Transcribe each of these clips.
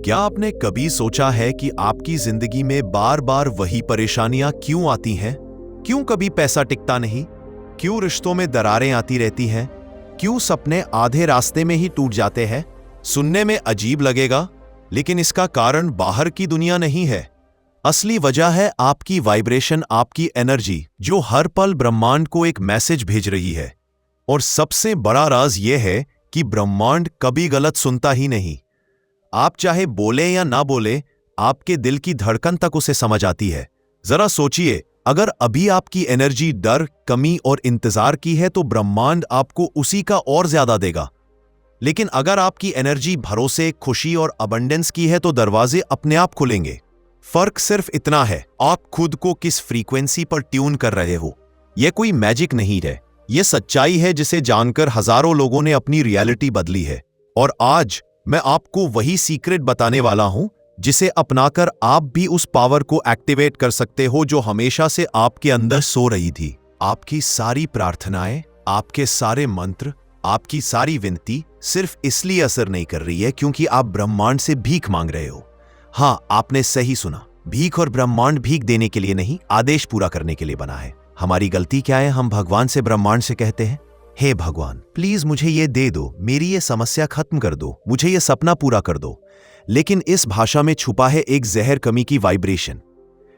क्या आपने कभी सोचा है कि आपकी जिंदगी में बार बार वही परेशानियां क्यों आती हैं? क्यों कभी पैसा टिकता नहीं? क्यों रिश्तों में दरारें आती रहती हैं? क्यों सपने आधे रास्ते में ही टूट जाते हैं? सुनने में अजीब लगेगा, लेकिन इसका कारण बाहर की दुनिया नहीं है। असली वजह है आपकी वाइब्रेशन, आपकी एनर्जी, जो हर पल ब्रह्मांड को एक मैसेज भेज रही है। और सबसे बड़ा राज यह है कि ब्रह्मांड कभी गलत सुनता ही नहीं। आप चाहे बोले या ना बोले, आपके दिल की धड़कन तक उसे समझ आती है। जरा सोचिए, अगर अभी आपकी एनर्जी डर, कमी और इंतजार की है तो ब्रह्मांड आपको उसी का और ज्यादा देगा। लेकिन अगर आपकी एनर्जी भरोसे, खुशी और अबंडेंस की है तो दरवाजे अपने आप खुलेंगे। फर्क सिर्फ इतना है, आप खुद को किस फ्रीक्वेंसी पर ट्यून कर रहे हो। यह कोई मैजिक नहीं है, यह सच्चाई है जिसे जानकर हजारों लोगों ने अपनी रियलिटी बदली है। और आज मैं आपको वही सीक्रेट बताने वाला हूं जिसे अपनाकर आप भी उस पावर को एक्टिवेट कर सकते हो जो हमेशा से आपके अंदर सो रही थी। आपकी सारी प्रार्थनाएं, आपके सारे मंत्र, आपकी सारी विनती सिर्फ इसलिए असर नहीं कर रही है क्योंकि आप ब्रह्मांड से भीख मांग रहे हो। हां, आपने सही सुना, भीख। और ब्रह्मांड भीख देने के लिए नहीं, आदेश पूरा करने के लिए बना है। हमारी गलती क्या है? हम भगवान से, ब्रह्मांड से कहते हैं, हे भगवान, प्लीज मुझे ये दे दो, मेरी ये समस्या खत्म कर दो, मुझे ये सपना पूरा कर दो। लेकिन इस भाषा में छुपा है एक जहर कमी की वाइब्रेशन।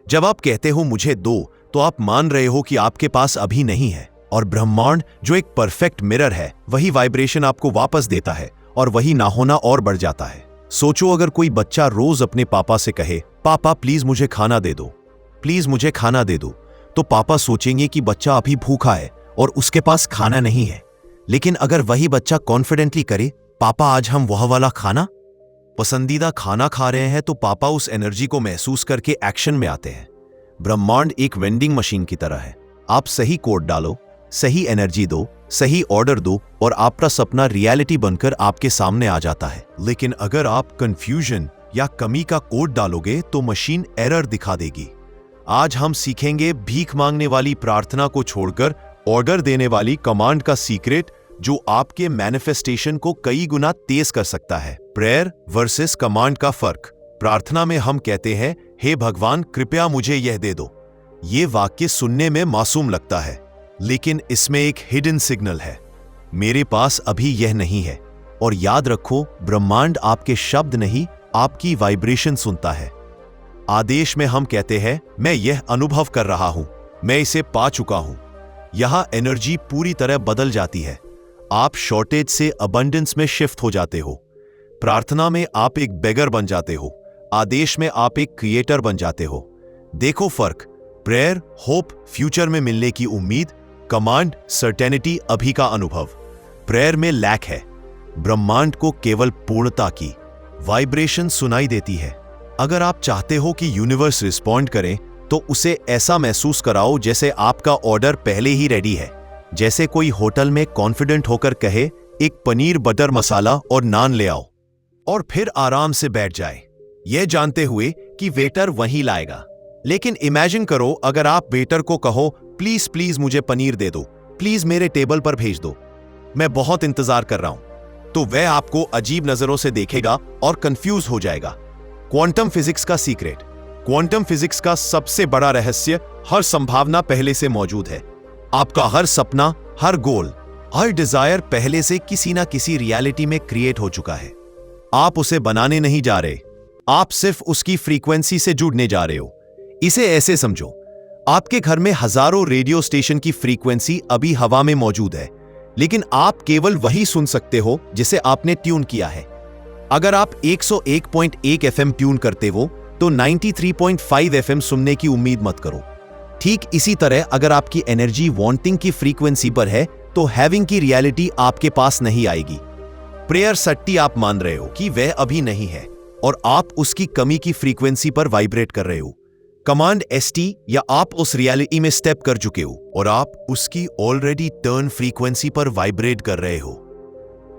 जब आप कहते हो मुझे दो, तो आप मान रहे हो कि आपके पास अभी नहीं है। और ब्रह्मांड, जो एक परफेक्ट मिरर है, वही वाइब्रेशन आपको वापस देता है और वही ना होना और बढ़ जाता है। सोचो, अगर कोई बच्चा रोज अपने पापा से कहे, पापा प्लीज मुझे खाना दे दो, प्लीज मुझे खाना दे दो, तो पापा सोचेंगे कि बच्चा अभी भूखा है और उसके पास खाना नहीं है। लेकिन अगर वही बच्चा कॉन्फिडेंटली करे, पापा आज हम वह वाला खाना, पसंदीदा खाना खा रहे हैं, तो पापा उस एनर्जी को महसूस करके एक्शन में आते हैं। ब्रह्मांड एक वेंडिंग मशीन की तरह है। आप सही कोड डालो, सही एनर्जी दो, सही ऑर्डर दो और आपका सपना रियलिटी बनकर आपके सामने आ जाता है। लेकिन अगर आप कंफ्यूजन या कमी का कोड डालोगे तो मशीन एरर दिखा देगी। आज हम सीखेंगे भीख मांगने वाली प्रार्थना को छोड़कर ऑर्डर देने वाली कमांड का सीक्रेट, जो आपके मैनिफेस्टेशन को कई गुना तेज कर सकता है। प्रेयर वर्सेस कमांड का फर्क। प्रार्थना में हम कहते हैं, हे भगवान कृपया मुझे यह दे दो। यह वाक्य सुनने में मासूम लगता है, लेकिन इसमें एक हिडन सिग्नल है, मेरे पास अभी यह नहीं है। और याद रखो, ब्रह्मांड आपके शब्द नहीं, आपकी वाइब्रेशन सुनता है। आदेश में हम कहते हैं, मैं यह अनुभव कर रहा हूं, मैं इसे पा चुका हूं। यहां एनर्जी पूरी तरह बदल जाती है। आप शॉर्टेज से अबंडेंस में शिफ्ट हो जाते हो। प्रार्थना में आप एक बेगर बन जाते हो, आदेश में आप एक क्रिएटर बन जाते हो। देखो फर्क, प्रेयर होप, फ्यूचर में मिलने की उम्मीद, कमांड सर्टेनिटी, अभी का अनुभव। प्रेयर में लैक है, ब्रह्मांड को केवल पूर्णता की वाइब्रेशन सुनाई देती है। अगर आप चाहते हो कि यूनिवर्स रिस्पॉन्ड करे, तो उसे ऐसा महसूस कराओ जैसे आपका ऑर्डर पहले ही रेडी है। जैसे कोई होटल में कॉन्फिडेंट होकर कहे, एक पनीर बटर मसाला और नान ले आओ, और फिर आराम से बैठ जाए, यह जानते हुए कि वेटर वहीं लाएगा। लेकिन इमेजिन करो, अगर आप वेटर को कहो, प्लीज प्लीज मुझे पनीर दे दो, प्लीज मेरे टेबल पर भेज दो, मैं बहुत इंतजार कर रहा हूं, तो वह आपको अजीब नजरों से देखेगा और कंफ्यूज हो जाएगा। क्वांटम फिजिक्स का सीक्रेट। क्वांटम फिजिक्स का सबसे बड़ा रहस्य, हर संभावना पहले से मौजूद है। आपका हर सपना, हर गोल, हर डिजायर पहले से किसी ना किसी रियलिटी में क्रिएट हो चुका है। आप उसे बनाने नहीं जा रहे, आप सिर्फ उसकी फ्रीक्वेंसी से जुड़ने जा रहे हो। इसे ऐसे समझो, आपके घर में हजारों रेडियो स्टेशन की फ्रीक्वेंसी अभी हवा में मौजूद है, लेकिन आप केवल वही सुन सकते हो जिसे आपने ट्यून किया है। अगर आप 101.1 FM ट्यून करते हो, तो 93.5 FM सुनने की उम्मीद मत करो। ठीक इसी तरह, अगर आपकी एनर्जी वांटिंग की फ्रीक्वेंसी पर है, तो हैविंग की रियलिटी आपके पास नहीं आएगी। प्रेयर सट्टी आप मान रहे हो कि वह अभी नहीं है, और आप उसकी कमी की फ्रीक्वेंसी पर वाइब्रेट कर रहे हो। कमांड एसटी, या आप उस रियलिटी में स्टेप कर चुके हो और आप उसकी ऑलरेडी टर्न फ्रीक्वेंसी पर वाइब्रेट कर रहे हो।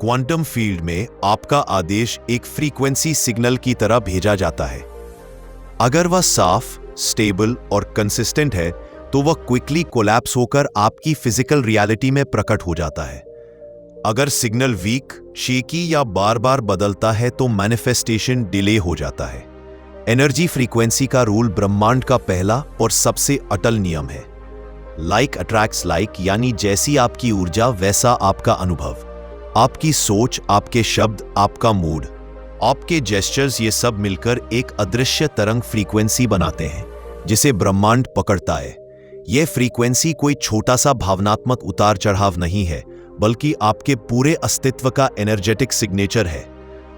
क्वांटम फील्ड में आपका आदेश एक फ्रीक्वेंसी सिग्नल की तरह भेजा जाता है। अगर वह साफ, स्टेबल और कंसिस्टेंट है, तो वह क्विकली कोलैप्स होकर आपकी फिजिकल रियलिटी में प्रकट हो जाता है। अगर सिग्नल वीक, शेकी या बार बार बदलता है तो मैनिफेस्टेशन डिले हो जाता है। एनर्जी फ्रीक्वेंसी का रूल ब्रह्मांड का पहला और सबसे अटल नियम है। लाइक अट्रैक्ट्स लाइक, यानी जैसी आपकी ऊर्जा वैसा आपका अनुभव। आपकी सोच, आपके शब्द, आपका मूड, आपके जेस्चर्स, ये सब मिलकर एक अदृश्य तरंग फ्रीक्वेंसी बनाते हैं जिसे ब्रह्मांड पकड़ता है। यह फ्रीक्वेंसी कोई छोटा सा भावनात्मक उतार चढ़ाव नहीं है, बल्कि आपके पूरे अस्तित्व का एनर्जेटिक सिग्नेचर है।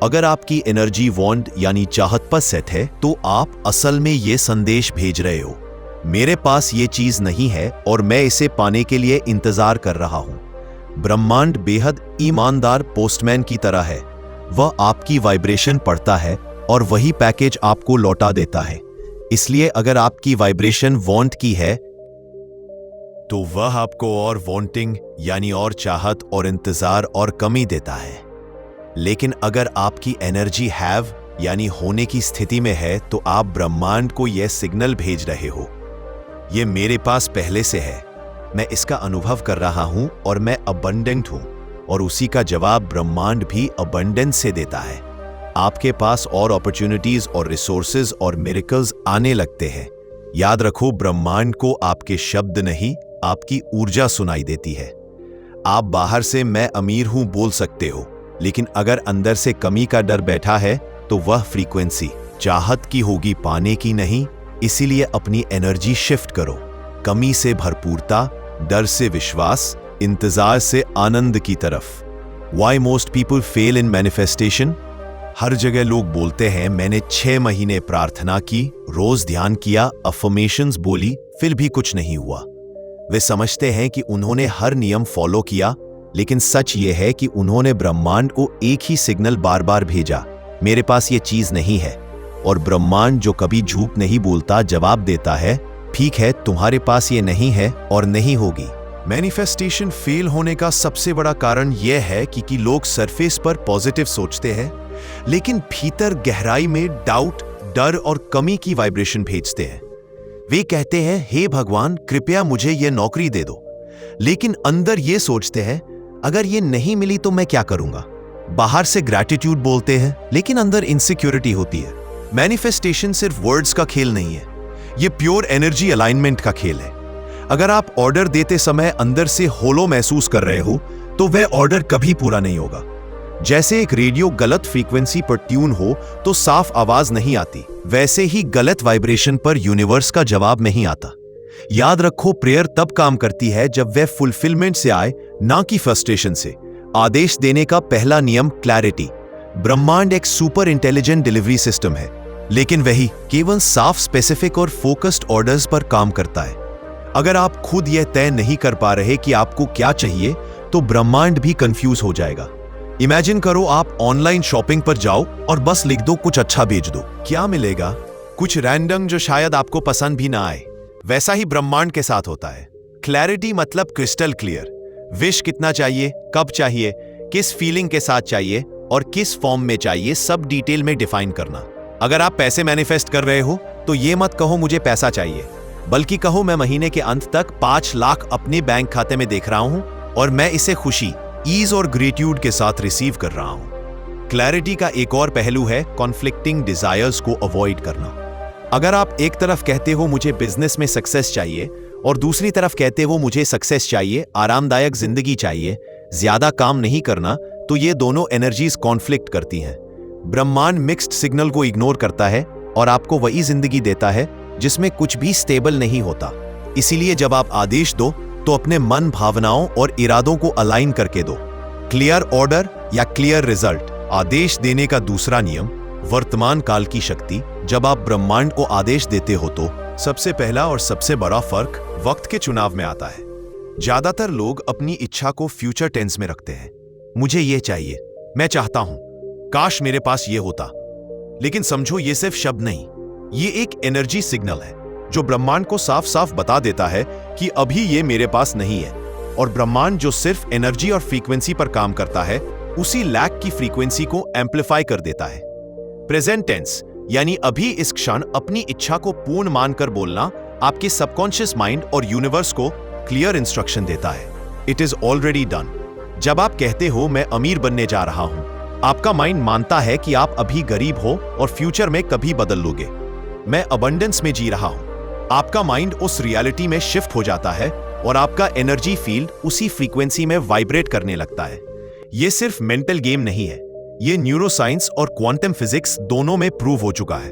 अगर आपकी एनर्जी वॉन्ड यानी चाहत पर सेट है तो आप असल में ये संदेश भेज रहे हो, मेरे पास ये चीज नहीं है और मैं इसे पाने के लिए इंतजार कर रहा हूं। ब्रह्मांड बेहद ईमानदार पोस्टमैन की तरह है। वह आपकी वाइब्रेशन पढ़ता है और वही पैकेज आपको लौटा देता है। इसलिए अगर आपकी वाइब्रेशन वांट की है तो वह आपको और वांटिंग यानी और चाहत और इंतजार और कमी देता है। लेकिन अगर आपकी एनर्जी हैव यानी होने की स्थिति में है तो आप ब्रह्मांड को यह सिग्नल भेज रहे हो, यह मेरे पास पहले से है, मैं इसका अनुभव कर रहा हूं और मैं अबंडेंट हूं। और उसी का जवाब ब्रह्मांड भी अबंडेंस से देता है। आपके पास और अपॉर्चुनिटीज और रिसोर्सेज और मिरेकल्स आने लगते हैं। याद रखो, ब्रह्मांड को आपके शब्द नहीं, आपकी ऊर्जा सुनाई देती है। आप बाहर से मैं अमीर हूं बोल सकते हो, लेकिन अगर अंदर से कमी का डर बैठा है तो वह फ्रीक्वेंसी चाहत की होगी, पाने की नहीं। इसीलिए अपनी एनर्जी शिफ्ट करो, कमी से भरपूरता, डर से विश्वास, इंतजार से आनंद की तरफ। Why most people fail in manifestation? हर जगह लोग बोलते हैं मैंने 6 महीने प्रार्थना की, रोज ध्यान किया, अफर्मेशंस बोली, फिर भी कुछ नहीं हुआ। वे समझते हैं कि उन्होंने हर नियम फॉलो किया, लेकिन सच ये है कि उन्होंने ब्रह्मांड को एक ही सिग्नल बार बार भेजा, मेरे पास ये चीज नहीं है। और ब्रह्मांड जो कभी झूठ नहीं बोलता जवाब देता है, ठीक है, तुम्हारे पास ये नहीं है और नहीं होगी। मैनिफेस्टेशन फेल होने का सबसे बड़ा कारण यह है कि लोग सरफेस पर पॉजिटिव सोचते हैं, लेकिन भीतर गहराई में डाउट, डर और कमी की वाइब्रेशन भेजते हैं। वे कहते हैं हे भगवान कृपया मुझे यह नौकरी दे दो, लेकिन अंदर ये सोचते हैं अगर ये नहीं मिली तो मैं क्या करूंगा। बाहर से ग्रैटिट्यूड बोलते हैं, लेकिन अंदर इनसिक्योरिटी होती है। मैनिफेस्टेशन सिर्फ वर्ड्स का खेल नहीं है, यह प्योर एनर्जी अलाइनमेंट का खेल है। अगर आप ऑर्डर देते समय अंदर से होलो महसूस कर रहे हो तो वह ऑर्डर कभी पूरा नहीं होगा। जैसे एक रेडियो गलत फ्रीक्वेंसी पर ट्यून हो तो साफ आवाज नहीं आती, वैसे ही गलत वाइब्रेशन पर यूनिवर्स का जवाब नहीं आता। याद रखो, प्रेयर तब काम करती है जब वह फुलफिलमेंट से आए, ना कि फ्रस्ट्रेशन से। आदेश देने का पहला नियम क्लैरिटी। ब्रह्मांड एक सुपर इंटेलिजेंट डिलीवरी सिस्टम है, लेकिन वही केवल साफ, स्पेसिफिक और फोकस्ड ऑर्डर्स पर काम करता है। अगर आप खुद यह तय नहीं कर पा रहे कि आपको क्या चाहिए तो ब्रह्मांड भी कंफ्यूज हो जाएगा। इमेजिन करो आप ऑनलाइन शॉपिंग पर जाओ और बस लिख दो कुछ अच्छा भेज दो, क्या मिलेगा? कुछ रैंडम जो शायद आपको पसंद भी ना आए। वैसा ही ब्रह्मांड के साथ होता है। क्लैरिटी मतलब क्रिस्टल क्लियर। विश कितना चाहिए, कब चाहिए, किस फीलिंग के साथ चाहिए और किस फॉर्म में चाहिए, सब डिटेल में डिफाइन करना। अगर आप पैसे मैनिफेस्ट कर रहे हो तो ये मत कहो मुझे पैसा चाहिए, बल्कि कहो मैं महीने के अंत तक 5 लाख अपने बैंक खाते में देख रहा हूं और मैं इसे खुशी, ईज और ग्रेटिट्यूड के साथ रिसीव कर रहा हूं। क्लैरिटी का एक और पहलू है कॉन्फ्लिक्टिंग डिजायर्स को अवॉइड करना। अगर आप एक तरफ कहते हो मुझे बिजनेस में सक्सेस चाहिए और दूसरी तरफ कहते हो मुझे सक्सेस चाहिए, आरामदायक जिंदगी चाहिए, ज्यादा काम नहीं करना, तो ये दोनों एनर्जीज कॉन्फ्लिक्ट करती हैं। ब्रह्मांड मिक्स्ड सिग्नल को इग्नोर करता है और आपको वही जिंदगी देता है जिसमें कुछ भी स्टेबल नहीं होता। इसीलिए जब आप आदेश दो तो अपने मन, भावनाओं और इरादों को अलाइन करके दो। क्लियर ऑर्डर या क्लियर रिजल्ट। आदेश देने का दूसरा नियम, वर्तमान काल की शक्ति। जब आप ब्रह्मांड को आदेश देते हो तो सबसे पहला और सबसे बड़ा फर्क वक्त के चुनाव में आता है। ज्यादातर लोग अपनी इच्छा को फ्यूचर टेंस में रखते हैं। मुझे ये चाहिए, मैं चाहता हूं, काश मेरे पास ये होता। लेकिन समझो, ये सिर्फ शब्द नहीं, ये एक एनर्जी सिग्नल है जो ब्रह्मांड को साफ साफ बता देता है कि अभी ये मेरे पास नहीं है। और ब्रह्मांड जो सिर्फ एनर्जी और फ्रीक्वेंसी पर काम करता है, उसी लैक की फ्रीक्वेंसी को एम्पलीफाई कर देता है। प्रेजेंट टेंस यानी अभी इस क्षण अपनी इच्छा को पूर्ण मानकर बोलना आपके सबकॉन्शियस माइंड और यूनिवर्स को क्लियर इंस्ट्रक्शन देता है, इट इज ऑलरेडी डन। जब आप कहते हो मैं अमीर बनने जा रहा हूं, आपका माइंड मानता है कि आप अभी गरीब हो और फ्यूचर में कभी बदल लोगे। मैं अबंडेंस में जी रहा हूं, आपका माइंड उस रियलिटी में शिफ्ट हो जाता है और आपका एनर्जी फील्ड उसी फ्रीक्वेंसी में वाइब्रेट करने लगता है। यह सिर्फ मेंटल गेम नहीं है, यह न्यूरोसाइंस और क्वांटम फिजिक्स दोनों में प्रूव हो चुका है।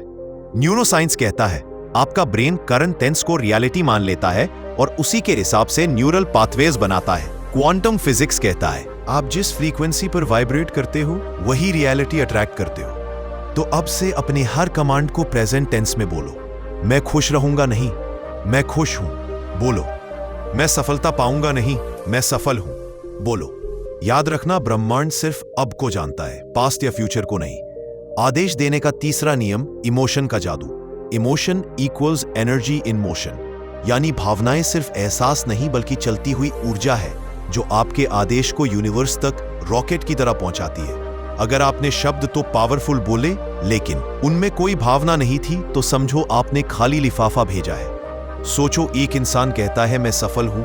न्यूरोसाइंस कहता है आपका ब्रेन करंट टेंस को रियलिटी मान लेता है और उसी के हिसाब से न्यूरल पाथवेज बनाता है। क्वांटम फिजिक्स कहता है आप जिस फ्रीक्वेंसी पर वाइब्रेट करते हो वही रियलिटी अट्रैक्ट करते हो। तो अब से अपने हर कमांड को प्रेजेंट टेंस में बोलो। मैं खुश रहूंगा नहीं, मैं खुश हूं। बोलो मैं सफलता पाऊंगा नहीं, मैं सफल हूं। बोलो। याद रखना, ब्रह्मांड सिर्फ अब को जानता है, पास्ट या फ्यूचर को नहीं। आदेश देने का तीसरा नियम इमोशन का जादू। Emotion equals energy in motion, यानी भावनाएं सिर्फ एहसास नहीं बल्कि चलती हुई ऊर्जा है जो आपके आदेश को यूनिवर्स तक रॉकेट की तरह पहुंचाती है। अगर आपने शब्द तो पावरफुल बोले लेकिन उनमें कोई भावना नहीं थी तो समझो आपने खाली लिफाफा भेजा है। सोचो, एक इंसान कहता है मैं सफल हूं,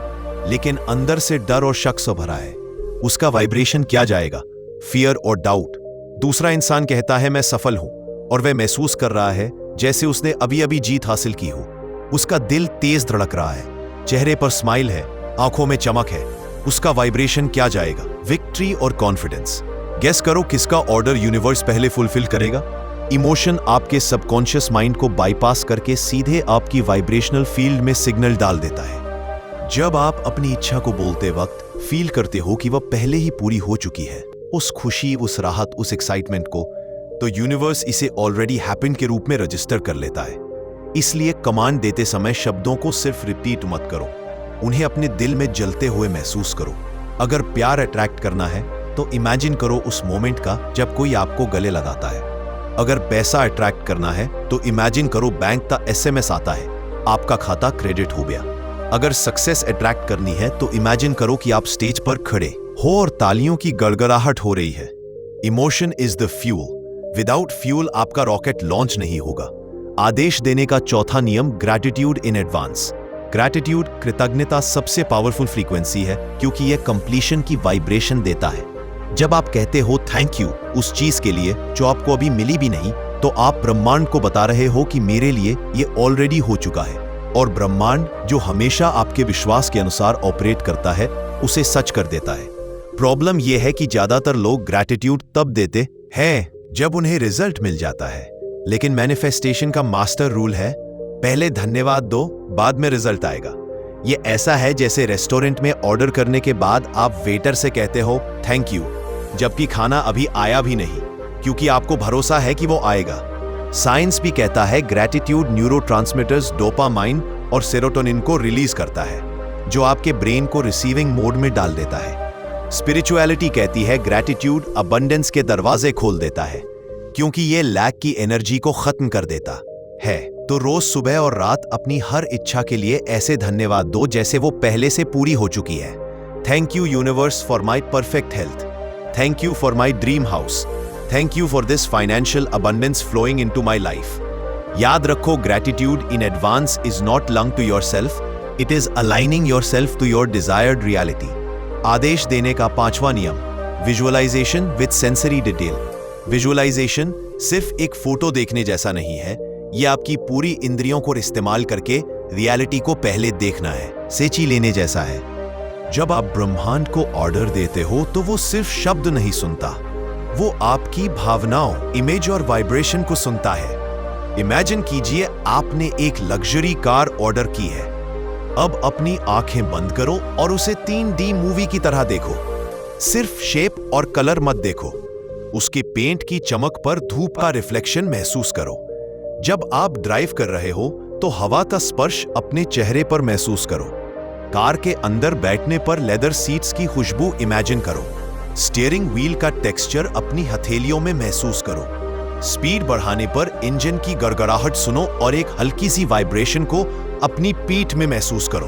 लेकिन अंदर से डर और शक से भरा है। उसका वाइब्रेशन क्या जाएगा? फियर और डाउट। दूसरा इंसान कहता है मैं सफल हूं और वह महसूस कर रहा है जैसे उसने अभी अभी जीत हासिल की हो। उसका दिल तेज धड़क रहा है, चेहरे पर स्माइल है, आंखों में चमक है। उसका वाइब्रेशन क्या जाएगा? विक्ट्री और कॉन्फिडेंस। गेस करो किसका ऑर्डर यूनिवर्स पहले फुलफिल करेगा? इमोशन आपके सबकॉन्शियस माइंड को बाईपास करके सीधे आपकी वाइब्रेशनल फील्ड में सिग्नल डाल देता है। जब आप अपनी इच्छा को बोलते वक्त फील करते हो कि वह पहले ही पूरी हो चुकी है, उस खुशी, उस राहत, उस एक्साइटमेंट को, तो यूनिवर्स इसे ऑलरेडी हैपेंड के रूप में रजिस्टर कर लेता है। इसलिए कमांड देते समय शब्दों को सिर्फ रिपीट मत करो, उन्हें अपने दिल में जलते हुए महसूस करो। अगर प्यार अट्रैक्ट करना है तो इमेजिन करो उस मोमेंट का जब कोई आपको गले लगाता है। अगर पैसा अट्रैक्ट करना है तो इमेजिन करो बैंक का SMS आता है, आपका खाता क्रेडिट हो गया। अगर सक्सेस अट्रैक्ट करनी है तो इमेजिन करो कि आप स्टेज पर खड़े हो और तालियों की गड़गड़ाहट हो रही है। Emotion is the fuel. Without fuel आपका रॉकेट लॉन्च नहीं होगा। आदेश देने का चौथा नियम ग्रैटिट्यूड इन एडवांस। ग्रैटिट्यूड, कृतज्ञता, सबसे पावरफुल फ्रीक्वेंसी है क्योंकि यह कंप्लीशन की वाइब्रेशन देता है। जब आप कहते हो थैंक यू उस चीज के लिए जो आपको अभी मिली भी नहीं, तो आप ब्रह्मांड को बता रहे हो कि मेरे लिए यह ऑलरेडी हो चुका है। और ब्रह्मांड, जो हमेशा आपके विश्वास के अनुसार ऑपरेट करता है, उसे सच कर देता है। प्रॉब्लम यह है कि ज्यादातर लोग ग्रैटिट्यूड तब देते हैं जब उन्हें रिजल्ट मिल जाता है। लेकिन मैनिफेस्टेशन का मास्टर रूल है, पहले धन्यवाद दो, बाद में रिजल्ट आएगा। ये ऐसा है जैसे रेस्टोरेंट में ऑर्डर करने के बाद आप वेटर से कहते हो थैंक यू, जबकि खाना अभी आया भी नहीं, क्योंकि आपको भरोसा है कि वो आएगा। साइंस भी कहता है ग्रैटिट्यूड न्यूरोट्रांसमीटर्स डोपामाइन और सेरोटोनिन को रिलीज करता है, जो आपके ब्रेन को रिसीविंग मोड में डाल देता है। स्पिरिचुअलिटी कहती है ग्रैटिट्यूड अबंडेंस के दरवाजे खोल देता है, क्योंकि ये लैक की एनर्जी को खत्म कर देता है। तो रोज सुबह और रात अपनी हर इच्छा के लिए ऐसे धन्यवाद दो जैसे वो पहले से पूरी हो चुकी है। Thank you universe for my perfect health, thank you for my dream house, thank you for this financial abundance flowing into my life. याद रखो, gratitude in advance is not lying to yourself, it is aligning yourself to your desired reality. आदेश देने का पांचवा नियम, visualisation with sensory detail. Visualisation सिर्फ एक photo देखने जैसा नहीं है, यह आपकी पूरी इंद्रियों को इस्तेमाल करके रियलिटी को पहले देखना है, सेची लेने जैसा है। जब आप ब्रह्मांड को ऑर्डर देते हो तो वो सिर्फ शब्द नहीं सुनता, वो आपकी भावनाओं, इमेज और वाइब्रेशन को सुनता है। इमेजिन कीजिए आपने एक लग्जरी कार ऑर्डर की है। अब अपनी आंखें बंद करो और उसे 3D मूवी की तरह देखो। सिर्फ शेप और कलर मत देखो, उसके पेंट की चमक पर धूप का रिफ्लेक्शन महसूस करो। जब आप ड्राइव कर रहे हो तो हवा का स्पर्श अपने चेहरे पर महसूस करो। कार के अंदर बैठने पर लेदर सीट्स की खुशबू इमेजिन करो। स्टीयरिंग व्हील का टेक्सचर अपनी हथेलियों में महसूस करो। स्पीड बढ़ाने पर इंजन की गड़गड़ाहट सुनो और एक हल्की सी वाइब्रेशन को अपनी पीठ में महसूस करो।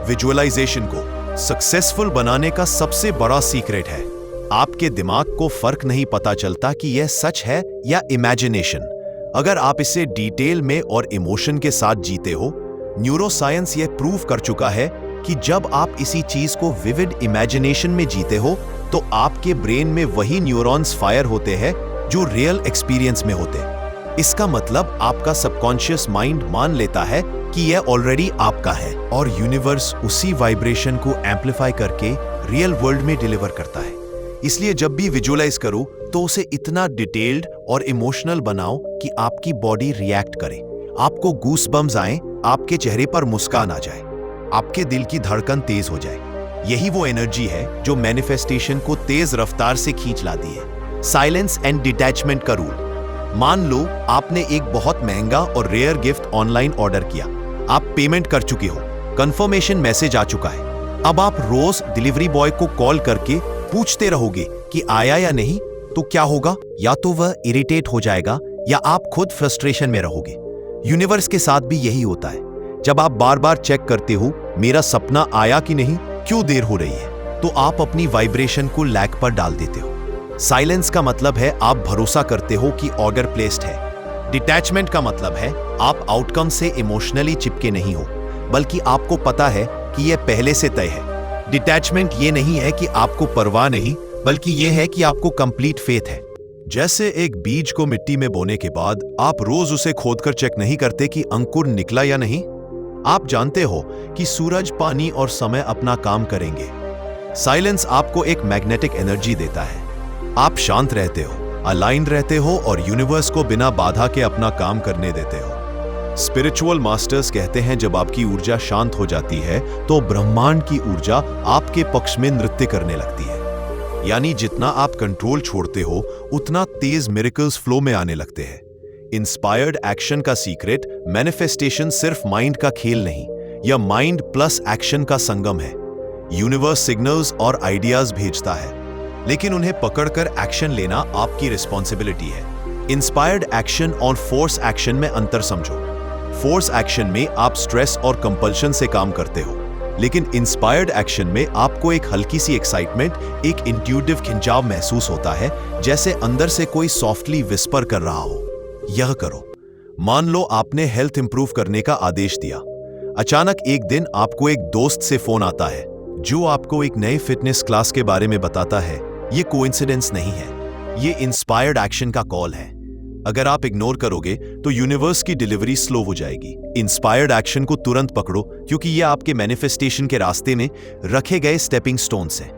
विजुअलाइजेशन को सक्सेसफुल बनाने का सबसे बड़ा सीक्रेट है, आपके दिमाग को फर्क नहीं पता चलता कि यह सच है या इमेजिनेशन। अगर आप इसे डिटेल में और इमोशन के साथ जीते हो, न्यूरोसाइंस यह प्रूव कर चुका है कि जब आप इसी चीज को विविड इमेजिनेशन में जीते हो तो आपके ब्रेन में वही न्यूरॉन्स फायर होते हैं जो रियल एक्सपीरियंस में होते हैं। इसका मतलब आपका सबकॉन्शियस माइंड मान लेता है कि यह ऑलरेडी आपका है और यूनिवर्स उसी वाइब्रेशन को एम्पलीफाई करके रियल वर्ल्ड में डिलीवर करता है। इसलिए जब भी विजुअलाइज करो तो उसे इतना डिटेल्ड और इमोशनल बनाओ कि आपकी बॉडी रिएक्ट करे, आपको गूसबम्स आए, आपके चेहरे पर मुस्कान आ जाए, आपके दिल की धड़कन तेज हो जाए। यही वो एनर्जी है जो मैनिफेस्टेशन को तेज रफ्तार से खींच लाती है। साइलेंस एंड डिटैचमेंट का रूल। मान लो आपने एक बहुत महंगा और रेयर गिफ्ट ऑनलाइन ऑर्डर किया, आप पेमेंट कर चुके हो, कंफर्मेशन मैसेज आ चुका है। अब आप रोज डिलीवरी बॉय को कॉल करके पूछते रहोगे कि आया या नहीं, तो क्या होगा? या तो वह इरिटेट हो जाएगा या आप खुद फ्रस्ट्रेशन में रहोगे। यूनिवर्स के साथ भी यही होता है। जब आप बार बार चेक करते हो मेरा सपना आया कि नहीं, क्यों देर हो रही है, तो आप अपनी वाइब्रेशन को लैग पर डाल देते हो। साइलेंस का मतलब है आप भरोसा करते हो कि ऑर्डर प्लेस्ड है। डिटैचमेंट का मतलब है आप आउटकम से इमोशनली चिपके नहीं हो, बल्कि आपको पता है कि यह पहले से तय है। डिटैचमेंट ये नहीं है कि आपको परवाह नहीं, बल्कि यह है कि आपको कंप्लीट फेथ है। जैसे एक बीज को मिट्टी में बोने के बाद आप रोज उसे खोदकर चेक नहीं करते कि अंकुर निकला या नहीं। आप जानते हो कि सूरज, पानी और समय अपना काम करेंगे। साइलेंस आपको एक मैग्नेटिक एनर्जी देता है। आप शांत रहते हो, अलाइंड रहते हो और यूनिवर्स को बिना बाधा के अपना काम करने देते हो। स्पिरिचुअल मास्टर्स कहते हैं जब आपकी ऊर्जा शांत हो जाती है तो ब्रह्मांड की ऊर्जा आपके पक्ष में नृत्य करने लगती है। यानी जितना आप कंट्रोल छोड़ते हो उतना तेज मिरेकल्स फ्लो में आने लगते हैं। इंस्पायर्ड एक्शन का सीक्रेट, मैनिफेस्टेशन सिर्फ माइंड का खेल नहीं, यह माइंड प्लस एक्शन का संगम है। यूनिवर्स सिग्नल्स और आइडियाज भेजता है, लेकिन उन्हें पकड़कर एक्शन लेना आपकी रिस्पॉन्सिबिलिटी है। इंस्पायर्ड एक्शन और फोर्स एक्शन में अंतर समझो। फोर्स एक्शन में आप स्ट्रेस और कंपल्शन से काम करते हो, लेकिन इंस्पायर्ड एक्शन में आपको एक हल्की सी एक्साइटमेंट, एक इंट्यूटिव खिंचाव महसूस होता है, जैसे अंदर से कोई सॉफ्टली विस्पर कर रहा हो, यह करो। मान लो आपने हेल्थ इंप्रूव करने का आदेश दिया। अचानक एक दिन आपको एक दोस्त से फोन आता है जो आपको एक नए फिटनेस क्लास के बारे में बताता है। ये कोइंसिडेंस नहीं है, ये इंस्पायर्ड एक्शन का कॉल है। अगर आप इग्नोर करोगे तो यूनिवर्स की डिलीवरी स्लो हो जाएगी। इंस्पायर्ड एक्शन को तुरंत पकड़ो, क्योंकि ये आपके मैनिफेस्टेशन के रास्ते में रखे गए स्टेपिंग स्टोन्स हैं।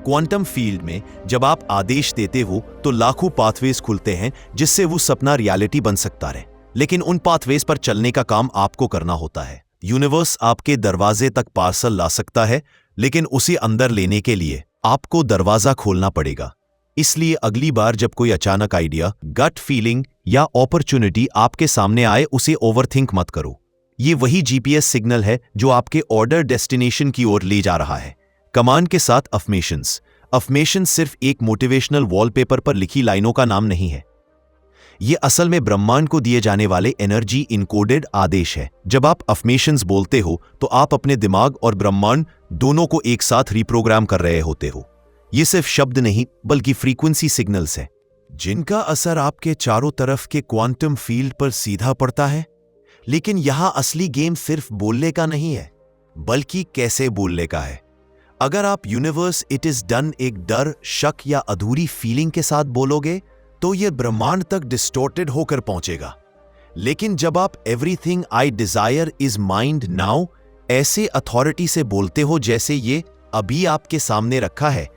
क्वांटम फील्ड में जब आप आदेश देते हो तो लाखों पाथवेज खुलते हैं जिससे वो सपना रियलिटी बन सकता रहे, लेकिन उन पाथवेज पर चलने का काम आपको करना होता है। यूनिवर्स आपके दरवाजे तक पार्सल ला सकता है, लेकिन उसे अंदर लेने के लिए आपको दरवाजा खोलना पड़ेगा। इसलिए अगली बार जब कोई अचानक आइडिया, गट फीलिंग या अपॉर्चुनिटी आपके सामने आए, उसे ओवरथिंक मत करो। ये वही जीपीएस सिग्नल है जो आपके ऑर्डर डेस्टिनेशन की ओर ले जा रहा है। कमांड के साथ अफर्मेशंस। अफर्मेशंस सिर्फ एक मोटिवेशनल वॉलपेपर पर लिखी लाइनों का नाम नहीं है। ये असल में ब्रह्मांड को दिए जाने वाले एनर्जी इनकोडेड आदेश है। जब आप अफर्मेशंस बोलते हो तो आप अपने दिमाग और ब्रह्मांड दोनों को एक साथ रिप्रोग्राम कर रहे होते हो। ये सिर्फ शब्द नहीं, बल्कि फ्रीक्वेंसी सिग्नल्स हैं, जिनका असर आपके चारों तरफ के क्वांटम फील्ड पर सीधा पड़ता है। लेकिन यहां असली गेम सिर्फ बोलने का नहीं है, बल्कि कैसे बोलने का है। अगर आप यूनिवर्स इट इज डन एक डर, शक या अधूरी फीलिंग के साथ बोलोगे तो यह ब्रह्मांड तक डिस्टॉर्टेड होकर पहुंचेगा। लेकिन जब आप everything I desire is mind now ऐसे अथॉरिटी से बोलते हो जैसे ये अभी आपके सामने रखा है,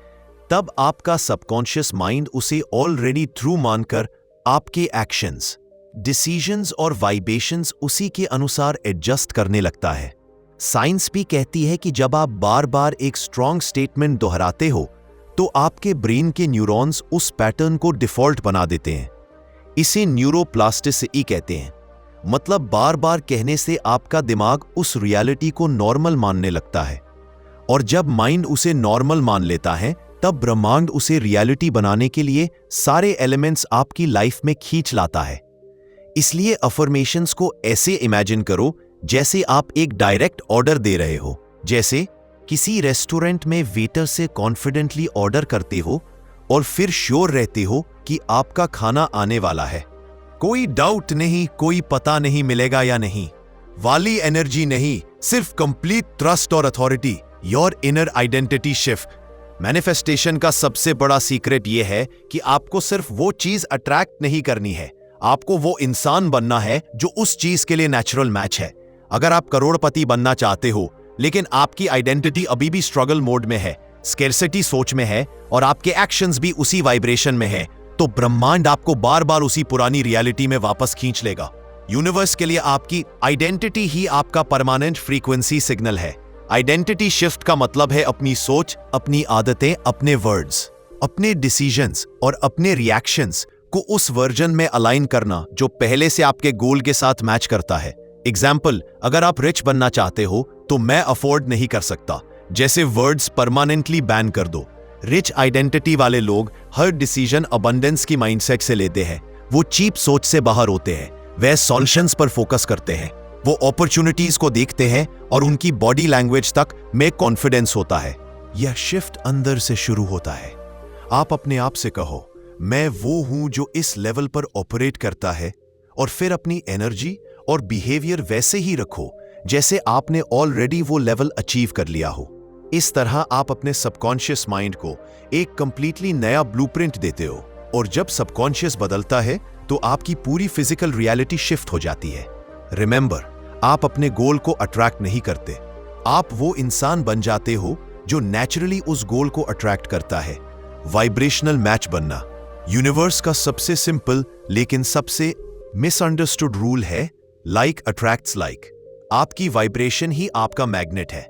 तब आपका सबकॉन्शियस माइंड उसे ऑलरेडी ट्रू मानकर आपके एक्शंस, डिसीजंस और वाइब्रेशंस उसी के अनुसार एडजस्ट करने लगता है। साइंस भी कहती है कि जब आप बार बार एक स्ट्रॉन्ग स्टेटमेंट दोहराते हो तो आपके ब्रेन के न्यूरॉन्स उस पैटर्न को डिफॉल्ट बना देते हैं। इसे न्यूरोप्लास्टिसिटी कहते हैं। मतलब बार बार कहने से आपका दिमाग उस रियलिटी को नॉर्मल मानने लगता है, और जब माइंड उसे नॉर्मल मान लेता है तब ब्रह्मांड उसे रियलिटी बनाने के लिए सारे एलिमेंट्स आपकी लाइफ में खींच लाता है। इसलिए अफर्मेशंस को ऐसे इमेजिन करो जैसे आप एक डायरेक्ट ऑर्डर दे रहे हो। जैसे किसी रेस्टोरेंट में वेटर से कॉन्फिडेंटली ऑर्डर करते हो और फिर श्योर रहते हो कि आपका खाना आने वाला है। कोई डाउट नहीं, कोई पता नहीं मिलेगा या नहीं वाली एनर्जी नहीं, सिर्फ कंप्लीट ट्रस्ट और authority. Your inner identity shift. Manifestation का सबसे बड़ा सीक्रेट यह है कि आपको सिर्फ वो चीज अट्रैक्ट नहीं करनी है, आपको वो इंसान बनना है जो उस चीज के लिए नेचुरल मैच है। अगर आप करोड़पति बनना चाहते हो लेकिन आपकी आइडेंटिटी अभी भी स्ट्रगल मोड में है, स्केर्सिटी सोच में है और आपके एक्शंस भी उसी वाइब्रेशन में है, तो ब्रह्मांड आपको बार बार उसी पुरानी रियलिटी में वापस खींच लेगा। यूनिवर्स के लिए आपकी आइडेंटिटी ही आपका परमानेंट फ्रीक्वेंसी सिग्नल है। आइडेंटिटी शिफ्ट का मतलब है अपनी सोच, अपनी आदतें, अपने वर्ड्स, अपने डिसीजंस और अपने रिएक्शंस को उस वर्जन में अलाइन करना जो पहले से आपके गोल के साथ मैच करता है। एग्जाम्पल, अगर आप रिच बनना चाहते हो तो मैं अफोर्ड नहीं कर सकता जैसे वर्ड्स परमानेंटली बैन कर दो। रिच आइडेंटिटी वाले लोग हर डिसीजन अबंडेंस की माइंडसेट से लेते हैं। वो चीप सोच से बाहर होते हैं, वे सॉल्यूशंस पर फोकस करते हैं, वो अपॉर्चुनिटीज को देखते हैं और उनकी बॉडी लैंग्वेज तक में कॉन्फिडेंस होता है। यह शिफ्ट अंदर से शुरू होता है। आप अपने आप से कहो, मैं वो हूं जो इस लेवल पर ऑपरेट करता है, और फिर अपनी एनर्जी और बिहेवियर वैसे ही रखो जैसे आपने ऑलरेडी वो लेवल अचीव कर लिया हो। इस तरह आप अपने सबकॉन्शियस माइंड को एक कंप्लीटली नया ब्लूप्रिंट देते हो, और जब सबकॉन्शियस बदलता है तो आपकी पूरी फिजिकल रियलिटी शिफ्ट हो जाती है। रिमेंबर, आप अपने गोल को अट्रैक्ट नहीं करते, आप वो इंसान बन जाते हो जो नेचुरली उस गोल को अट्रैक्ट करता है। वाइब्रेशनल मैच बनना यूनिवर्स का सबसे सिंपल लेकिन सबसे मिसअंडरस्टूड रूल है, लाइक अट्रैक्ट्स लाइक। आपकी वाइब्रेशन ही आपका मैग्नेट है।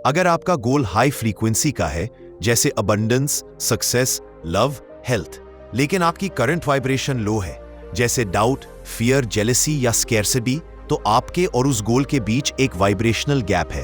अगर आपका गोल हाई फ्रीक्वेंसी का है जैसे अबंडेंस, सक्सेस, लव, हेल्थ, लेकिन आपकी करंट वाइब्रेशन लो है जैसे डाउट, फियर, जेलसी या स्कैर्सिटी, तो आपके और उस गोल के बीच एक वाइब्रेशनल गैप है,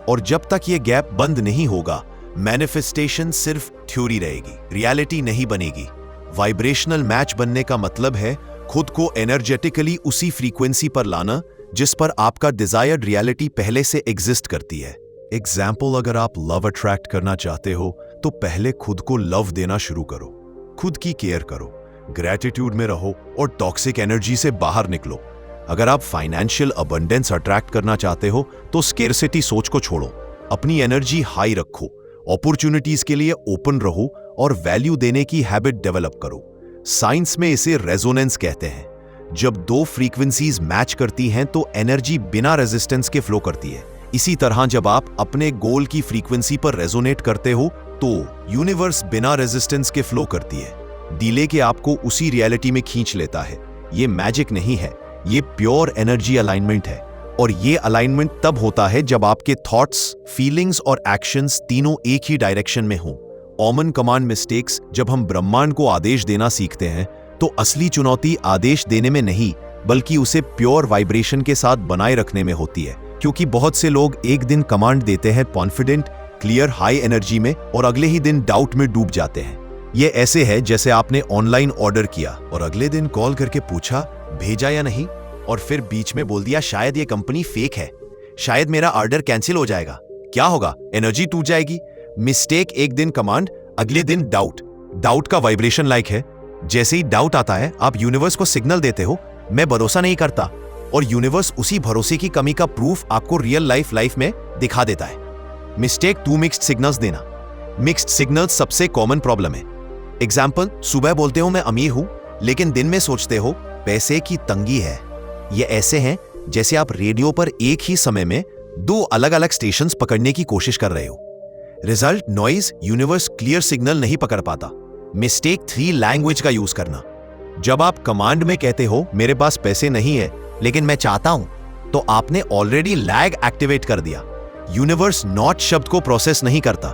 और जब तक ये गैप बंद नहीं होगा मैनिफेस्टेशन सिर्फ थ्योरी रहेगी, रियलिटी नहीं बनेगी। वाइब्रेशनल मैच बनने का मतलब है खुद को एनर्जेटिकली उसी फ्रीक्वेंसी पर लाना जिस पर आपका डिजायर्ड रियलिटी पहले से एग्जिस्ट करती है। एग्जाम्पल, अगर आप लव अट्रैक्ट करना चाहते हो तो पहले खुद को लव देना शुरू करो, खुद की केयर करो, ग्रेटिट्यूड में रहो और टॉक्सिक एनर्जी से बाहर निकलो। अगर आप फाइनेंशियल अबंडेंस अट्रैक्ट करना चाहते हो तो स्केर्सिटी सोच को छोड़ो, अपनी एनर्जी हाई रखो, अपॉर्चुनिटीज के लिए ओपन रहो और वैल्यू देने की हैबिट डेवलप करो। साइंस में इसे रेजोनेंस कहते हैं। जब दो फ्रीक्वेंसीज मैच करती हैं तो एनर्जी बिना रेजिस्टेंस के फ्लो करती है। इसी तरह जब आप अपने गोल की फ्रीक्वेंसी पर रेजोनेट करते हो तो यूनिवर्स बिना रेजिस्टेंस के फ्लो करती है, डिले के आपको उसी रियलिटी में खींच लेता है। ये मैजिक नहीं है, ये प्योर एनर्जी अलाइनमेंट है, और ये अलाइनमेंट तब होता है जब आपके थॉट्स, फीलिंग्स और एक्शंस तीनों एक ही डायरेक्शन में हों। कॉमन कमांड मिस्टेक्स, जब हम ब्रह्मांड को आदेश देना सीखते हैं तो असली चुनौती आदेश देने में नहीं बल्कि उसे प्योर वाइब्रेशन के साथ बनाए रखने में होती है। क्योंकि बहुत से लोग एक दिन कमांड देते हैं कॉन्फिडेंट, क्लियर, हाई एनर्जी में, और अगले ही दिन डाउट में डूब जाते हैं। ये ऐसे है जैसे आपने ऑनलाइन ऑर्डर किया और अगले दिन कॉल करके पूछा भेजा या नहीं, और फिर बीच में बोल दिया शायद ये कंपनी फेक है, शायद मेरा ऑर्डर कैंसिल हो जाएगा। क्या होगा? एनर्जी टूट जाएगी। मिस्टेक एक दिन कमांड, अगले दिन डाउट। डाउट का वाइब्रेशन लाइक है। जैसे ही डाउट आता है आप यूनिवर्स को सिग्नल देते हो मैं भरोसा नहीं करता, और यूनिवर्स उसी भरोसे की कमी का प्रूफ आपको रियल लाइफ में दिखा देता है। मिस्टेक 2, मिक्स्ड सिग्नल्स देना। मिक्स्ड सिग्नल्स सबसे कॉमन प्रॉब्लम है। एग्जाम्पल, सुबह बोलते हो मैं अमीर हूं लेकिन दिन में सोचते हो पैसे की तंगी है। ये ऐसे हैं जैसे आप रेडियो पर एक ही समय में 2 अलग अलग स्टेशंस पकड़ने की कोशिश कर रहे हो। Result noise, universe clear signal नहीं पकड़ पाता। मिस्टेक 3, लैंग्वेज का यूज करना। जब आप कमांड में कहते हो मेरे पास पैसे नहीं है लेकिन मैं चाहता हूं, तो आपने ऑलरेडी लैग एक्टिवेट कर दिया। यूनिवर्स नॉट शब्द को प्रोसेस नहीं करता।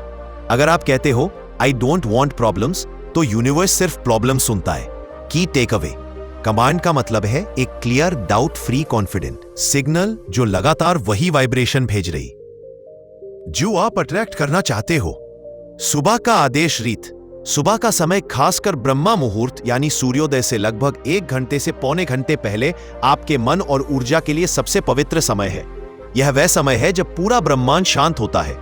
अगर आप कहते हो आई डोंट वांट प्रॉब्लम्स, तो यूनिवर्स सिर्फ प्रॉब्लम सुनता है। की टेक अवे, कमांड का मतलब है एक clear, doubt free, confident signal जो लगातार वही वाइब्रेशन भेज रही जो आप अट्रैक्ट करना चाहते हो। सुबह का आदेश रीत। सुबह का समय खासकर ब्रह्मा मुहूर्त यानी सूर्योदय से लगभग 1 घंटे से पौने घंटे पहले आपके मन और ऊर्जा के लिए सबसे पवित्र समय है। यह वह समय है जब पूरा ब्रह्मांड शांत होता है,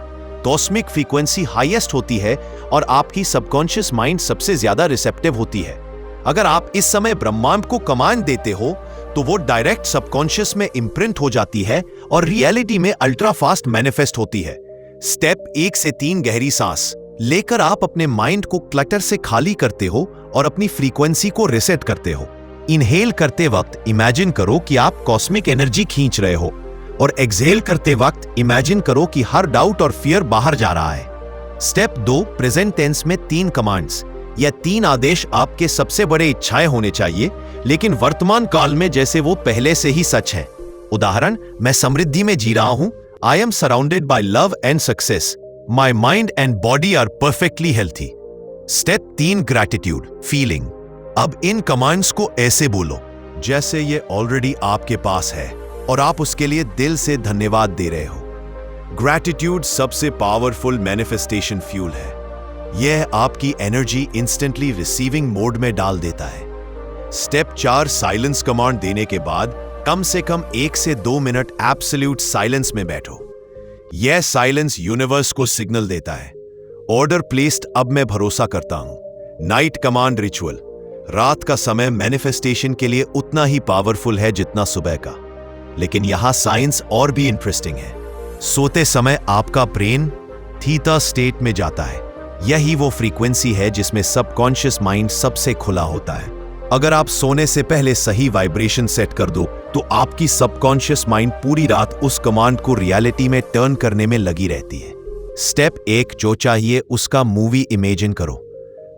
कॉस्मिक फ्रीक्वेंसी हाईएस्ट होती है और आपकी सबकॉन्शियस माइंड सबसे ज्यादा रिसेप्टिव होती है। अगर आप इस समय ब्रह्मांड को कमांड देते हो तो वो डायरेक्ट सबकॉन्शियस में इंप्रिंट हो जाती है और रियलिटी में अल्ट्रा फास्ट मैनिफेस्ट होती है। स्टेप 1 से 3, गहरी सांस लेकर आप अपने माइंड को क्लटर से खाली करते हो और अपनी फ्रीक्वेंसी को रिसेट करते हो। इनहेल करते वक्त इमेजिन करो कि आप कॉस्मिक एनर्जी खींच रहे हो और एक्सहेल करते वक्त इमेजिन करो कि हर डाउट और फियर बाहर जा रहा है। स्टेप 2, प्रेजेंट टेंस में 3 कमांड्स या 3 आदेश आपके सबसे बड़े इच्छाएं होने चाहिए, लेकिन वर्तमान काल में जैसे वो पहले से ही सच है। उदाहरण, मैं समृद्धि में जी रहा हूं, I am surrounded by love and success, my mind and body are perfectly healthy. Step 3, gratitude feeling. अब इन कमांड्स को ऐसे बोलो जैसे ये ऑलरेडी आपके पास है और आप उसके लिए दिल से धन्यवाद दे रहे हो। ग्रैटिट्यूड सबसे पावरफुल मैनिफेस्टेशन फ्यूल है। यह आपकी एनर्जी इंस्टेंटली रिसीविंग मोड में डाल देता है। स्टेप 4, साइलेंस कमांड देने के बाद कम से कम 1 से 2 मिनट एब्सोल्यूट साइलेंस में बैठो। यह साइलेंस यूनिवर्स को सिग्नल देता है, ऑर्डर प्लेस्ड, अब मैं भरोसा करता हूं। Night command ritual. रात का समय मैनिफेस्टेशन के लिए उतना ही पावरफुल है जितना सुबह का, लेकिन यहां साइंस और भी इंटरेस्टिंग है। सोते समय आपका ब्रेन थीटा स्टेट में जाता है। यही वो फ्रीक्वेंसी है जिसमें सबकॉन्शियस माइंड सबसे खुला होता है। अगर आप सोने से पहले सही वाइब्रेशन सेट कर दो तो आपकी सबकॉन्शियस माइंड पूरी रात उस कमांड को रियलिटी में टर्न करने में लगी रहती है। स्टेप 1, जो चाहिए उसका मूवी इमेजिन करो।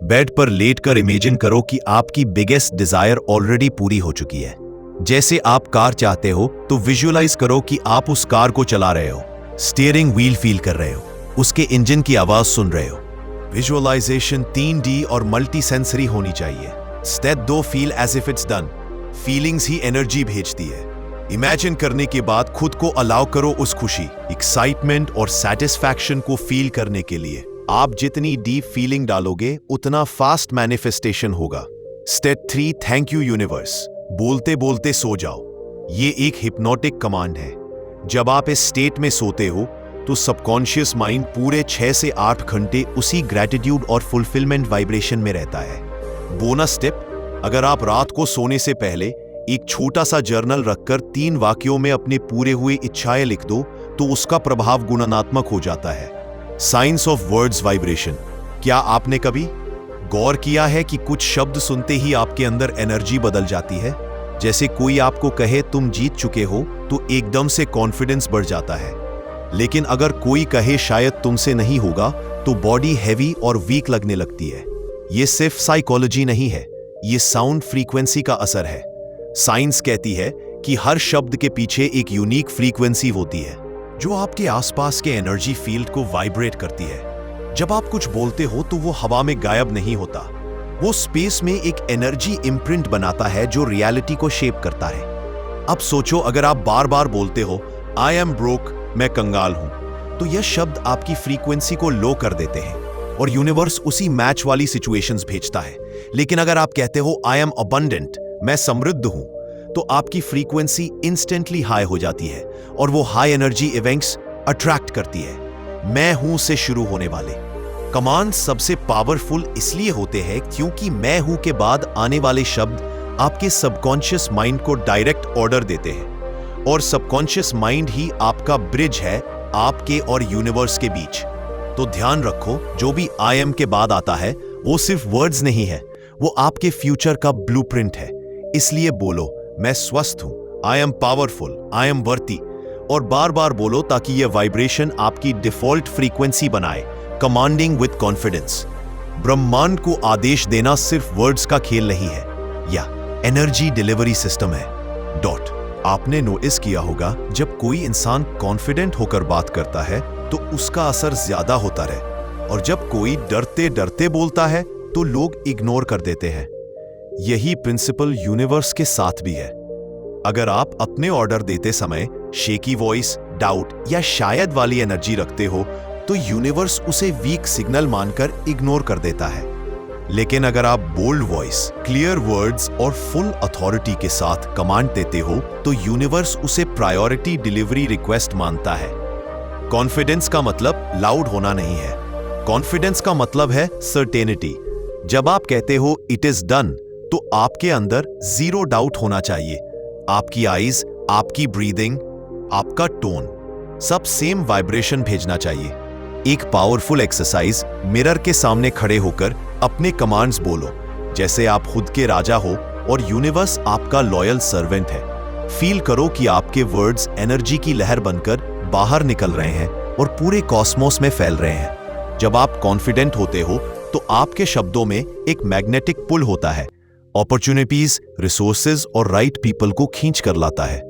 बेड पर लेटकर इमेजिन करो कि आपकी बिगेस्ट डिजायर ऑलरेडी पूरी हो चुकी है। जैसे आप कार चाहते हो तो विजुअलाइज करो कि आप उस कार को चला रहे हो, स्टीयरिंग व्हील फील कर रहे हो, उसके इंजन की आवाज सुन रहे हो। विजुअलाइजेशन 3D और मल्टी सेंसरी होनी चाहिए। Step 2, feel as if it's done. Feelings ही एनर्जी भेजती है। इमेजिन करने के बाद खुद को अलाउ करो उस खुशी, एक्साइटमेंट और सेटिस्फैक्शन को फील करने के लिए। आप जितनी डीप फीलिंग डालोगे उतना फास्ट मैनिफेस्टेशन होगा। Step 3, thank you universe. बोलते बोलते सो जाओ। ये एक हिप्नोटिक कमांड है। जब आप इस स्टेट में सोते हो तो सबकॉन्शियस माइंड पूरे 6 से 8 घंटे उसी ग्रैटिट्यूड और फुलफिलमेंट वाइब्रेशन में रहता है। बोनस टिप, अगर आप रात को सोने से पहले एक छोटा सा जर्नल रखकर 3 वाक्यों में अपने पूरे हुए इच्छाएं लिख दो तो उसका प्रभाव गुणात्मक हो जाता है। Science of words vibration. क्या आपने कभी गौर किया है कि कुछ शब्द सुनते ही आपके अंदर एनर्जी बदल जाती है? जैसे कोई आपको कहे तुम जीत चुके हो तो एकदम से कॉन्फिडेंस बढ़ जाता है, लेकिन अगर कोई कहे शायद तुमसे नहीं होगा तो बॉडी हैवी और वीक लगने लगती है। यह सिर्फ साइकोलॉजी नहीं है, यह साउंड फ्रीक्वेंसी का असर है। साइंस कहती है कि हर शब्द के पीछे एक यूनिक फ्रीक्वेंसी होती है जो आपके आसपास के एनर्जी फील्ड को वाइब्रेट करती है। जब आप कुछ बोलते हो तो वो हवा में गायब नहीं होता, वो स्पेस में एक एनर्जी इम्प्रिंट बनाता है जो रियलिटी को शेप करता है। अब सोचो, अगर आप बार बार बोलते हो आई एम ब्रोक, मैं कंगाल हूं, तो यह शब्द आपकी फ्रीक्वेंसी को लो कर देते हैं और यूनिवर्स उसी मैच वाली सिचुएशंस भेजता है। लेकिन अगर आप कहते हो आई एम अबंडेंट, मैं समृद्ध हूं, तो आपकी फ्रीक्वेंसी इंस्टेंटली हाई हो जाती है और वो हाई एनर्जी इवेंट्स अट्रैक्ट करती है। मैं हूं से शुरू होने वाले कमांड सबसे पावरफुल इसलिए होते हैं क्योंकि मैं हूं के बाद आने वाले शब्द आपके सबकॉन्शियस माइंड को डायरेक्ट ऑर्डर देते हैं और सबकॉन्शियस माइंड ही आपका ब्रिज है आपके और यूनिवर्स के बीच। तो ध्यान रखो, जो भी आई एम के बाद आता है वो सिर्फ वर्ड्स नहीं है, वो आपके फ्यूचर का ब्लूप्रिंट है। इसलिए बोलो मैं स्वस्थ हूं, I am powerful, I am worthy, और बार बार बोलो ताकि यह वाइब्रेशन आपकी डिफॉल्ट फ्रीक्वेंसी बनाए, कमांडिंग विद कॉन्फिडेंस। ब्रह्मांड को आदेश देना सिर्फ वर्ड्स का खेल नहीं है, या एनर्जी डिलीवरी सिस्टम है। आपने नोटिस किया होगा जब कोई इंसान कॉन्फिडेंट होकर बात करता है तो उसका असर ज्यादा होता है, और जब कोई डरते डरते बोलता है तो लोग इग्नोर कर देते हैं। यही प्रिंसिपल यूनिवर्स के साथ भी है। अगर आप अपने ऑर्डर देते समय शेकी वॉइस, डाउट या शायद वाली एनर्जी रखते हो तो यूनिवर्स उसे वीक सिग्नल मानकर इग्नोर कर देता है। लेकिन अगर आप बोल्ड वॉइस, क्लियर वर्ड्स और फुल अथॉरिटी के साथ कमांड देते हो तो यूनिवर्स उसे प्रायोरिटी डिलीवरी रिक्वेस्ट मानता है। कॉन्फिडेंस का मतलब लाउड होना नहीं है, कॉन्फिडेंस का मतलब है सर्टेनिटी। जब आप कहते हो इट इज डन तो आपके अंदर जीरो डाउट होना चाहिए। आपकी आईज, आपकी ब्रीदिंग, आपका टोन सब सेम वाइब्रेशन भेजना चाहिए। एक पावरफुल एक्सरसाइज, मिरर के सामने खड़े होकर अपने कमांड्स बोलो, जैसे आप खुद के राजा हो और यूनिवर्स आपका लॉयल सर्वेंट है। फील करो कि आपके वर्ड्स एनर्जी की लहर बनकर बाहर निकल रहे हैं और पूरे कॉस्मोस में फैल रहे हैं। जब आप कॉन्फिडेंट होते हो तो आपके शब्दों में एक मैग्नेटिक पुल होता है, अपॉर्चुनिटीज, रिसोर्सेज और राइट पीपल को खींच कर लाता है।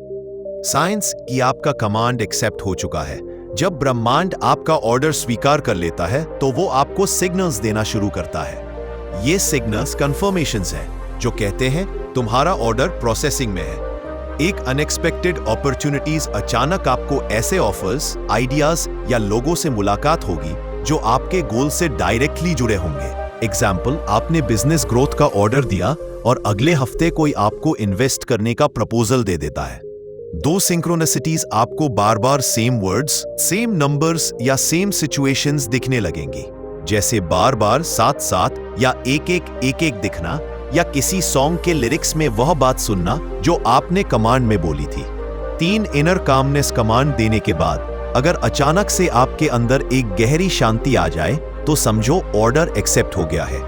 साइंस की आपका कमांड एक्सेप्ट हो चुका है। जब ब्रह्मांड आपका ऑर्डर स्वीकार कर लेता है तो वो आपको सिग्नल्स देना शुरू करता है। ये सिग्नल्स कंफर्मेशंस हैं जो कहते हैं तुम्हारा ऑर्डर प्रोसेसिंग में है। एक अनएक्सपेक्टेड अपॉर्चुनिटीज, अचानक आपको ऐसे ऑफर्स, आइडियाज या लोगों से मुलाकात होगी जो आपके गोल से डायरेक्टली जुड़े होंगे। एग्जाम्पल, आपने बिजनेस ग्रोथ का ऑर्डर दिया और अगले हफ्ते कोई आपको इन्वेस्ट करने का प्रपोजल दे देता है। दो सिंक्रोनिसिटीज आपको बार बार सेम वर्ड्स, सेम नंबर्स या सेम सिचुएशंस दिखने लगेंगी, जैसे बार बार साथ साथ या एक एक दिखना, या किसी सॉन्ग के लिरिक्स में वह बात सुनना जो आपने कमांड में बोली थी। 3 इनर कामनेस कमांड देने के बाद अगर अचानक से आपके अंदर एक गहरी शांति आ जाए तो समझो ऑर्डर एक्सेप्ट हो गया है।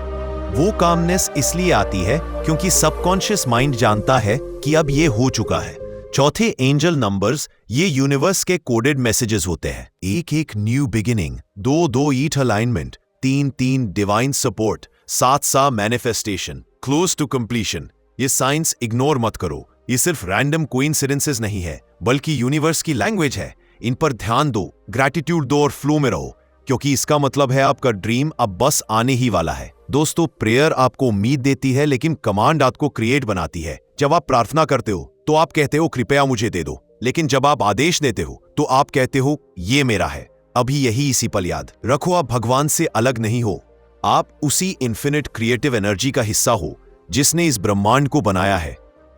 वो कामनेस इसलिए आती है क्योंकि सबकॉन्शियस माइंड जानता है कि अब ये हो चुका है। चौथे एंजल नंबर्स, ये यूनिवर्स के कोडेड मैसेजेस होते हैं। 1 न्यू बिगिनिंग, 2 ईट alignment, 3 divine support, 7 manifestation, close to completion. ये साइंस इग्नोर मत करो, ये सिर्फ रैंडम कोइंसिडेंसेस नहीं है बल्कि यूनिवर्स की लैंग्वेज है। इन पर ध्यान दो, ग्रैटिट्यूड दो और फ्लो में रहो, क्योंकि इसका मतलब है आपका ड्रीम अब बस आने ही वाला है। दोस्तों, प्रेयर आपको उम्मीद देती है लेकिन कमांड आपको क्रिएट बनाती है। जब आप प्रार्थना करते हो तो आप कहते हो कृपया मुझे दे दो, लेकिन जब आप आदेश देते हो तो आप कहते हो ये मेरा है, अभी यही इसी पल। याद रखो, आप भगवान से अलग नहीं हो, आप उसी इन्फिनिट क्रिएटिव एनर्जी का हिस्सा हो जिसने इस ब्रह्मांड को बनाया है।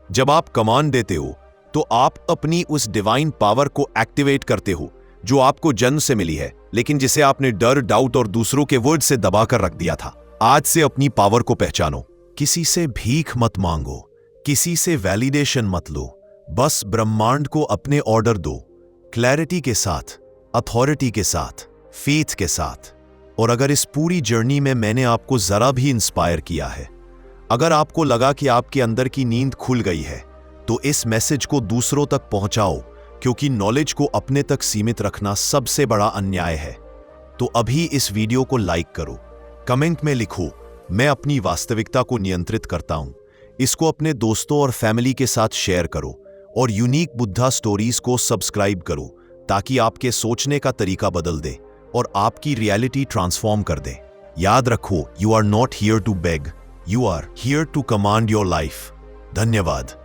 जब आप कमांड देते हो तो आप अपनी उस डिवाइन पावर को एक्टिवेट करते हो जो आपको जन्म से मिली है, लेकिन जिसे आपने डर, डाउट और दूसरों के वर्ड से दबाकर रख दिया था। आज से अपनी पावर को पहचानो। किसी से भीख मत मांगो, किसी से वैलिडेशन मत लो, बस ब्रह्मांड को अपने ऑर्डर दो, क्लैरिटी के साथ, अथॉरिटी के साथ, फेथ के साथ। और अगर इस पूरी जर्नी में मैंने आपको जरा भी इंस्पायर किया है, अगर आपको लगा कि आपके अंदर की नींद खुल गई है, तो इस मैसेज को दूसरों तक पहुंचाओ, क्योंकि नॉलेज को अपने तक सीमित रखना सबसे बड़ा अन्याय है। तो अभी इस वीडियो को लाइक करो, कमेंट में लिखो मैं अपनी वास्तविकता को नियंत्रित करता हूं। इसको अपने दोस्तों और फैमिली के साथ शेयर करो और यूनिक बुद्धा स्टोरीज को सब्सक्राइब करो, ताकि आपके सोचने का तरीका बदल दे और आपकी रियलिटी ट्रांसफॉर्म कर दे। याद रखो, you are not here to beg, you are here to command your life. धन्यवाद।